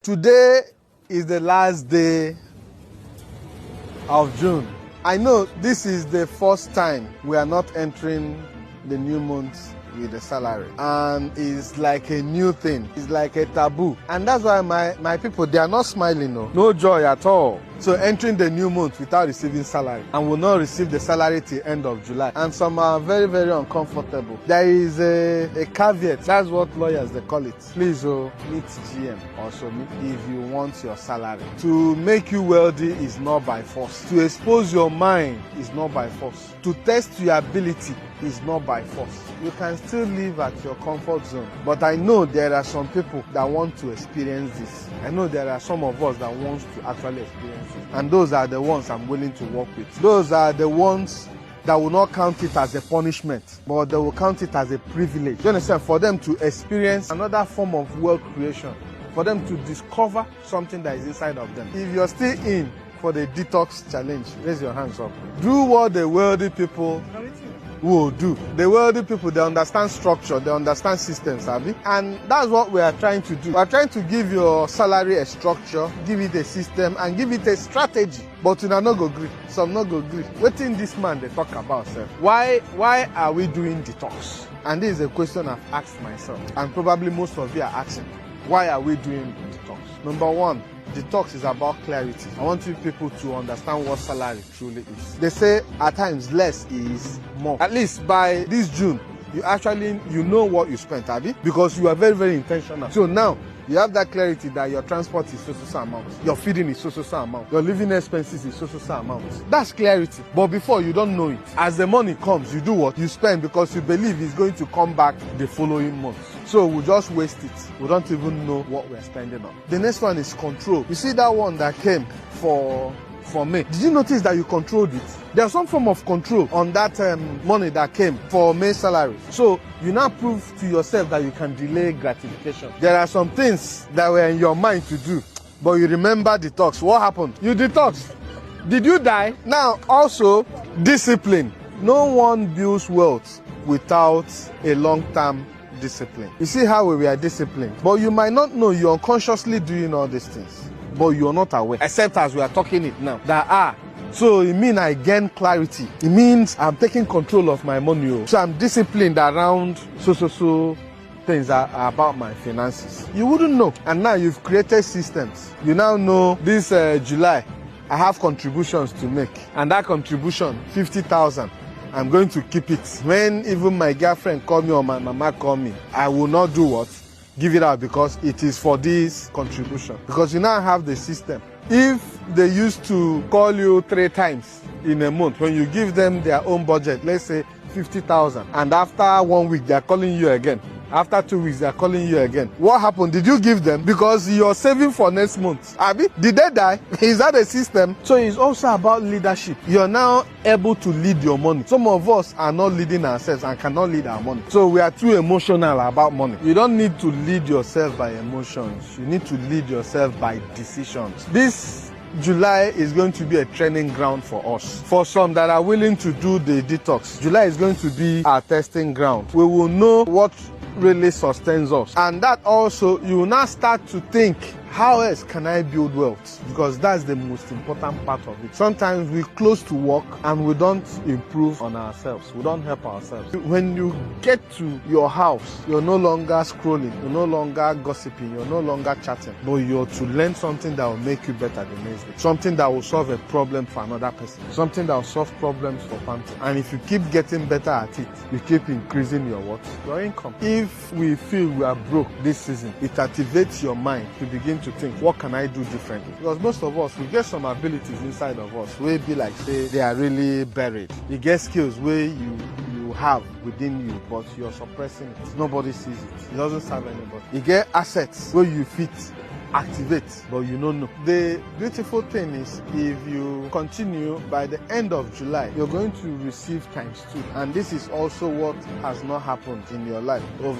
Today is the last day of June. I know this is the first time we are not entering the new month with a salary, and it's like a new thing. It's like a taboo, and that's why my people, they are not smiling. No joy at all. So entering the new month without receiving salary, and will not receive the salary till end of July, and some are very, very uncomfortable. There is a caveat. That's what lawyers they call it. Please meet GM also if you want your salary. To make you wealthy is not by force. To expose your mind is not by force. To test your ability is not by force. You can still live at your comfort zone. But I know there are some people that want to experience this. I know there are some of us that want to actually experience it. And those are the ones I'm willing to work with. Those are the ones that will not count it as a punishment, but they will count it as a privilege. You understand? For them to experience another form of wealth creation, for them to discover something that is inside of them. If you're still in for the detox challenge, raise your hands up. Do what the wealthy people will do. The wealthy people, they understand structure, they understand systems, and that's what we are trying to do. We are trying to give your salary a structure, give it a system, and give it a strategy. But you not go agree. Some not go agree. Waiting this man they talk about, sir. Why are we doing detox? And this is a question I've asked myself, and probably most of you are asking. Why are we doing detox? Number one, detox is about clarity. I want you people to understand what salary truly is. They say at times less is more. At least by this June, you know what you spent, because you are very, very intentional. So now you have that clarity that your transport is so amount, your feeding is so amount, your living expenses is so amount. That's clarity. But before, you don't know it. As the money comes, you do what? You spend because you believe it's going to come back the following month. So we just waste it. We don't even know what we're spending on. The next one is control. You see that one that came for May. Did you notice that you controlled it? There's some form of control on that money that came for May salary. So you now prove to yourself that you can delay gratification. There are some things that were in your mind to do, but you remember detox. What happened? You detoxed. Did you die? Now also, discipline. No one builds wealth without a long-term discipline. You see how we are disciplined, but you might not know you're unconsciously doing all these things, but you're not aware, except as we are talking it now, so it means I gain clarity. It means I'm taking control of my money. So I'm disciplined around so things are about my finances. You wouldn't know. And now you've created systems. You now know this July, I have contributions to make. And that contribution, 50,000. I'm going to keep it. When even my girlfriend call me or my mama call me, I will not do what? Give it out, because it is for this contribution. Because you now have the system. If they used to call you 3 times in a month, when you give them their own budget, let's say 50,000, and after 1 week they are calling you again, after 2 weeks they are calling you again, what happened? Did you give them? Because you're saving for next month. Did they die? Is that a system? So it's also about leadership. You're now able to lead your money. Some of us are not leading ourselves and cannot lead our money. So we are too emotional about money. You don't need to lead yourself by emotions. You need to lead yourself by decisions. This July is going to be a training ground for us. For some that are willing to do the detox, July is going to be our testing ground. We will know what really sustains us, and that also you will now start to think, how else can I build wealth? Because that's the most important part of it. Sometimes we close to work and we don't improve on ourselves. We don't help ourselves. When you get to your house, you're no longer scrolling, you're no longer gossiping, you're no longer chatting, but you're to learn something that will make you better the next day. Something that will solve a problem for another person. Something that will solve problems for family. And if you keep getting better at it, you keep increasing your what? Your income. If we feel we are broke this season, it activates your mind to begin to think, what can I do differently? Because most of us, we get some abilities inside of us where be like, say, they are really buried. You get skills where you have within you, but you're suppressing it. Nobody sees it. It doesn't serve anybody. You get assets where you fit activate, but you don't know. The beautiful thing is, if you continue, by the end of July, you're going to receive ×2. And this is also what has not happened in your life over